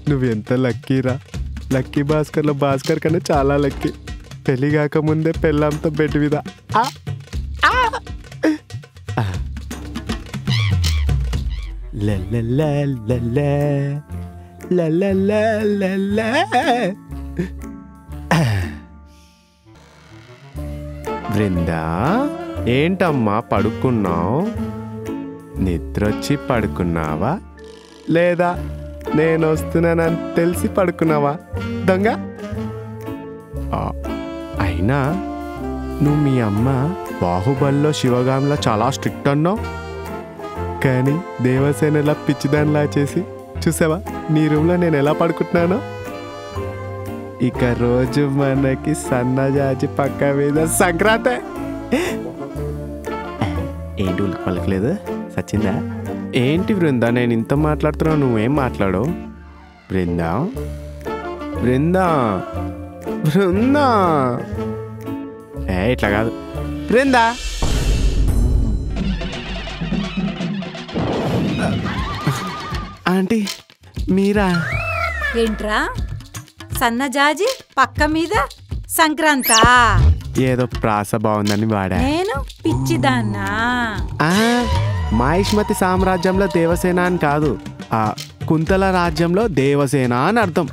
నువ్వెంత లక్కీరా. లక్కీ భాస్కర్లో భాస్కర్ కన్నా చాలా లక్కీ. పెళ్లి కాకముందే పెళ్ళంతా బెడ్ మీద. బృందా, ఏంటమ్మా పడుకున్నావు? నిద్రొచ్చి పడుకున్నావా లేదా నేను వస్తున్నానని తెలిసి పడుకున్నావా దొంగ? అయినా నువ్వు మీ అమ్మ బాహుబలిలో శివగాంలో చాలా స్ట్రిక్ట్ అన్నావు, కానీ దేవసేనలా పిచ్చిదానిలా చేసి చూసావా నీ రూమ్లో నేను ఎలా పడుకుంటున్నానో. ఇక రోజు మనకి సన్నజాజి పక్క మీద సంక్రాంతి. ఏంటి ఉలికి పలకలేదు? సచ్చిందా? ఏంటి బృందా, నేను ఇంత మాట్లాడుతున్నావు నువ్వేం మాట్లాడవు? బృందా బృందా బృందా, ఇట్లా కాదు. బృందా, ఆంటీ మీరా? ఏంట్రా సన్నజాజి పక్క మీద సంక్రాంతా? ఏదో ప్రాస బాగుందని వాడా. నేను పిచ్చిదాన్నా? మహిష్మతి సామ్రాజ్యంలో దేవసేన అని కాదు, కుంతల రాజ్యంలో దేవసేన అని అర్థం.